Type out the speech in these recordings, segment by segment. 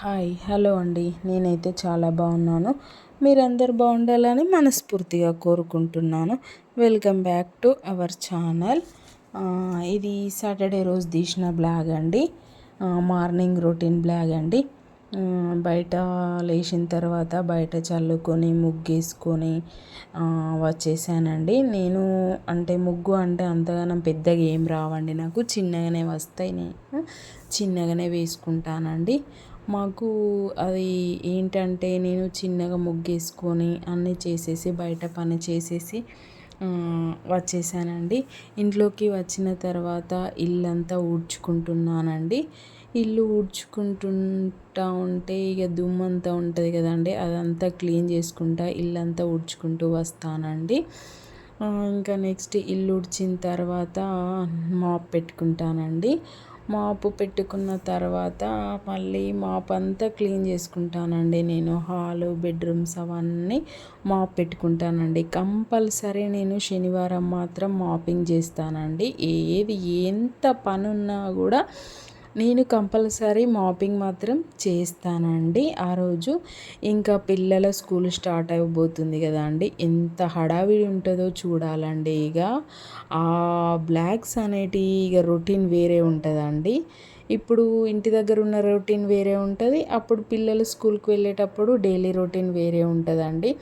Hi hello అండి. నేనైతే చాలా బాగున్నాను. మీరందరూ బాగుండాలని మనస్ఫూర్తిగా కోరుకుంటున్నాను. Welcome back to our channel. ఇది సాటర్డే రోజు తీసిన బ్లాగ్ అండి. మార్నింగ్ రొటీన్ బ్లాగ్ అండి. బయట లేచిన తర్వాత బయట చల్లుకొని ముగ్గేసుకొని వచ్చేసానండి. నేను అంటే ముగ్గు అంటే అంతగానం పెద్దగా ఏం రావండి, నాకు చిన్నగానే వస్తాయి. నేను చిన్నగానే వేసుకుంటానండి. మాకు అది ఏంటంటే నేను చిన్నగా ముగ్గేసుకొని అన్నీ చేసేసి బయట పని చేసేసి వచ్చేసానండి. ఇంట్లోకి వచ్చిన తర్వాత ఇల్లంతా ఊడ్చుకుంటున్నానండి. ఇల్లు ఊడ్చుకుంటుంటా ఉంటే ఇక దుమ్మంతా ఉంటుంది కదండి, అదంతా క్లీన్ చేసుకుంటా ఇల్లంతా ఊడ్చుకుంటూ వస్తానండి. ఇంకా నెక్స్ట్ ఇల్లు ఊడ్చిన తర్వాత మాప్ పెట్టుకుంటానండి. మాపు పెట్టుకున్న తర్వాత మళ్ళీ మాప్ అంతా క్లీన్ చేసుకుంటానండి. నేను హాలు బెడ్రూమ్స్ అవన్నీ మాప్ పెట్టుకుంటానండి. కంపల్సరీ నేను శనివారం మాత్రం మాపింగ్ చేస్తానండి. ఏది ఎంత పనున్నా కూడా నేను కంపల్సరీ మాపింగ్ మాత్రం చేస్తానండి ఆ రోజు. ఇంకా పిల్లల స్కూల్ స్టార్ట్ అయిపోతుంది కదా అండి, ఎంత హడావిడి ఉంటుందో చూడాలండి. ఇక ఆ బ్లాగ్స్ అనేటివి ఇక రొటీన్ వేరే ఉంటుందండి. ఇప్పుడు ఇంటి దగ్గర ఉన్న రొటీన్ వేరే ఉంటుంది, అప్పుడు పిల్లలు స్కూల్కి వెళ్ళేటప్పుడు డైలీ రొటీన్ వేరే ఉంటుందండి.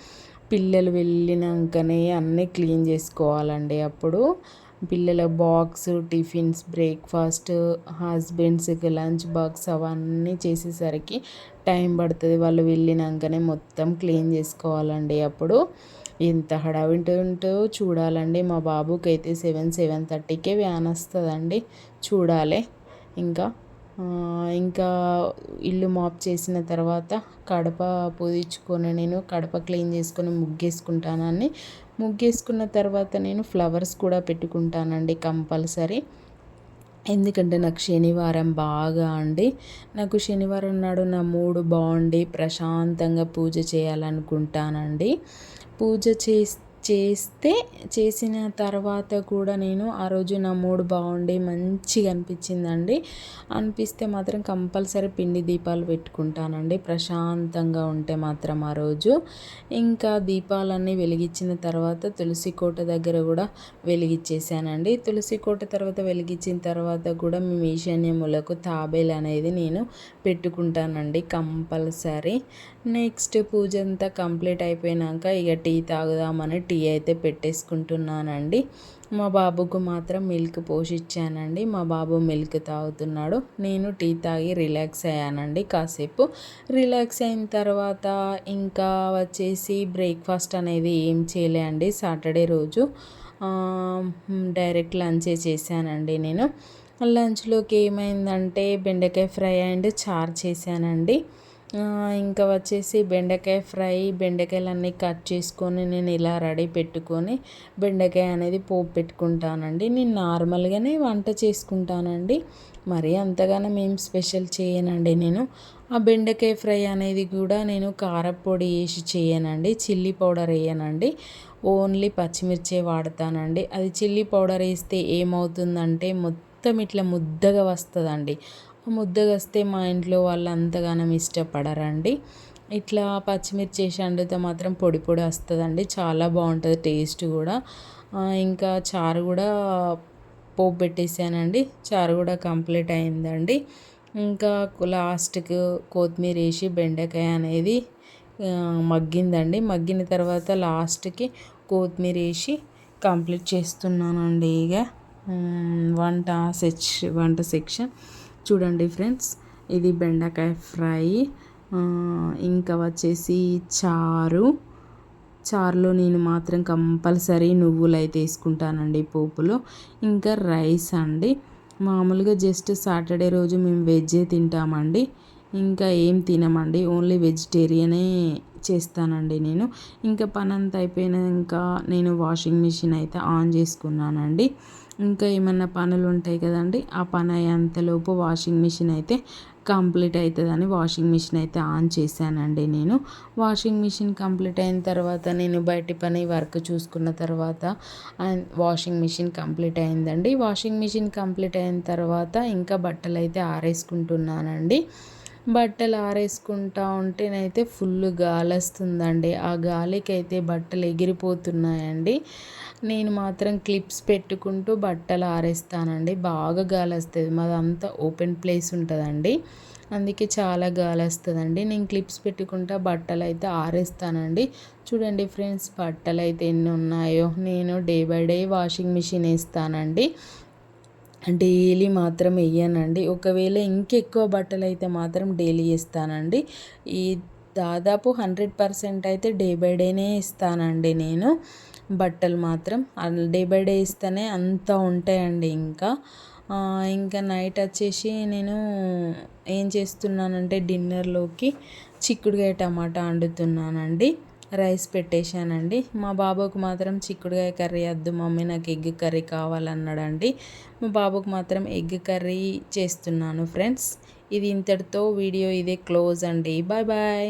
పిల్లలు వెళ్ళినాకనే అన్నీ క్లీన్ చేసుకోవాలండి. అప్పుడు పిల్లల బాక్స్, టిఫిన్స్, బ్రేక్ఫాస్ట్, హస్బెండ్స్కి లంచ్ బాక్స్ అవన్నీ చేసేసరికి టైం పడుతుంది. వాళ్ళు వెళ్ళినాకనే మొత్తం క్లీన్ చేసుకోవాలండి. అప్పుడు ఎంత హడావిడి ఉంటుందో చూడాలండి. మా బాబుకి అయితే 7:30కే వ్యాన్ వస్తుందండి. చూడాలి. ఇంకా ఇంకా ఇల్లు మాప్ చేసిన తర్వాత కడప పూజించుకొని నేను కడప క్లీన్ చేసుకొని ముగ్గేసుకుంటానని, ముగ్గేసుకున్న తర్వాత నేను ఫ్లవర్స్ కూడా పెట్టుకుంటానండి కంపల్సరీ. ఎందుకంటే నాకు శనివారం బాగా అండి, నాకు శనివారం నాడు నా మూడు బాగుండి ప్రశాంతంగా పూజ చేయాలనుకుంటానండి. పూజ చేసిన తర్వాత కూడా నేను ఆ రోజు నా మూడు బాగుండి మంచిగా అనిపించిందండి. అనిపిస్తే మాత్రం కంపల్సరీ పిండి దీపాలు పెట్టుకుంటానండి, ప్రశాంతంగా ఉంటే మాత్రం ఆ రోజు. ఇంకా దీపాలన్నీ వెలిగించిన తర్వాత తులసి కోట దగ్గర కూడా వెలిగించేసానండి. తులసి కోట తర్వాత వెలిగించిన తర్వాత కూడా మేము ఈశాన్యములకు తాబేలు అనేది నేను పెట్టుకుంటానండి కంపల్సరీ. నెక్స్ట్ పూజ అంతా కంప్లీట్ అయిపోయినాక ఇక టీ తాగుదామని టీ అయితే పెట్టేసుకుంటున్నానండి. మా బాబుకు మాత్రం మిల్క్ పోసిచ్చానండి. మా బాబు మిల్క్ తాగుతున్నాడు. నేను టీ తాగి రిలాక్స్ అయ్యానండి. కాసేపు రిలాక్స్ అయిన తర్వాత ఇంకా వచ్చేసి బ్రేక్ఫాస్ట్ అనేది ఏం చేయలే అండి. సాటర్డే రోజు డైరెక్ట్ లంచే చేశానండి. నేను లంచ్లోకి ఏమైందంటే బెండకాయ ఫ్రై అండ్ చారు చేశానండి. ఇంకా వచ్చేసి బెండకాయ ఫ్రై, బెండకాయలన్నీ కట్ చేసుకొని నేను ఇలా రెడీ పెట్టుకొని బెండకాయ అనేది పోపు పెట్టుకుంటానండి. నేను నార్మల్గానే వంట చేసుకుంటానండి, మరీ అంతగానం ఏం స్పెషల్ చేయనండి. నేను ఆ బెండకాయ ఫ్రై అనేది కూడా నేను కారపొడి వేసి చేయనండి, చిల్లీ పౌడర్ వేయనండి, ఓన్లీ పచ్చిమిర్చే వాడతానండి. అది చిల్లీ పౌడర్ వేస్తే ఏమవుతుందంటే మొత్తం ఇట్లా ముద్దగా వస్తుందండి. ముద్దగా వస్తే మా ఇంట్లో వాళ్ళు అంతగానం ఇష్టపడరండి. ఇట్లా పచ్చిమిర్చి వేసి వండితే మాత్రం పొడి పొడి వస్తుందండి, చాలా బాగుంటుంది టేస్ట్ కూడా. ఇంకా చారు కూడా పోపు పెట్టేసానండి. చారు కూడా కంప్లీట్ అయిందండి. ఇంకా లాస్ట్కి కొత్తిమీర వేసి బెండకాయ అనేది మగ్గిందండి. మగ్గిన తర్వాత లాస్ట్కి కొత్తిమీర వేసి కంప్లీట్ చేస్తున్నానండి. ఇక వంట సెక్షన్ చూడండి ఫ్రెండ్స్. ఇది బెండకాయ ఫ్రై, ఇంకా వచ్చేసి చారులో నేను మాత్రం కంపల్సరీ నువ్వులు అయితే వేసుకుంటానండి పోపులో. ఇంకా రైస్ అండి. మామూలుగా జస్ట్ సాటర్డే రోజు మేము వెజ్జే తింటామండి, ఇంకా ఏం తినమండి, ఓన్లీ వెజిటేరియనే చేస్తానండి నేను. ఇంకా పని అంతా అయిపోయినాక నేను వాషింగ్ మిషన్ అయితే ఆన్ చేసుకున్నానండి. ఇంకా ఏమన్నా పనులు ఉంటాయి కదండి, ఆ పని అయ్యేంతలోపు వాషింగ్ మిషన్ అయితే కంప్లీట్ అవుతుందని వాషింగ్ మిషన్ అయితే ఆన్ చేశానండి నేను. వాషింగ్ మిషన్ కంప్లీట్ అయిన తర్వాత నేను బయటి పని వర్క్ చూసుకున్న తర్వాత వాషింగ్ మిషన్ కంప్లీట్ అయిందండి. వాషింగ్ మిషన్ కంప్లీట్ అయిన తర్వాత ఇంకా బట్టలు అయితే ఆరేసుకుంటున్నానండి. బట్టలు ఆరేసుకుంటా ఉంటేనైతే ఫుల్ గాలొస్తుందండి. ఆ గాలికైతే బట్టలు ఎగిరిపోతున్నాయండి. నేను మాత్రం క్లిప్స్ పెట్టుకుంటూ బట్టలు ఆరేస్తానండి. బాగా గాలొస్తది. మాదంతా ఓపెన్ ప్లేస్ ఉంటదండి. అందుకే చాలా గాలొస్తదండి. నేను క్లిప్స్ పెట్టుకుంటా బట్టలైతే ఆరేస్తానండి. చూడండి ఫ్రెండ్స్, బట్టలైతే ఎన్నున్నాయో. నేను day by day washing machine ఏస్తానండి. డైలీ మాత్రం ఎయ్యనండి. ఒకవేళ ఇంకెక్కువ బట్టలైతే మాత్రం డైలీ ఏస్తానండి. ఈ దాదాపు 100% అయితే డే బై డేనే ఏస్తానండి నేను. బట్టలు మాత్రం డే బై డే ఇస్తేనే అంత ఉంటాయండి ఇంకా. ఇంకా నైట్ వచ్చేసి నేను ఏం చేస్తున్నానంటే డిన్నర్లోకి చిక్కుడుకాయ టమాటా వండుతున్నానండి. రైస్ పెట్టేశానండి. మా బాబుకు మాత్రం చిక్కుడుకాయ కర్రీ వద్దు మమ్మీ, నాకు ఎగ్ కర్రీ కావాలన్నాడండి. మా బాబుకు మాత్రం ఎగ్ కర్రీ చేస్తున్నాను ఫ్రెండ్స్. ఇది ఇంతటితో వీడియో ఇదే క్లోజ్ అండి. Bye bye.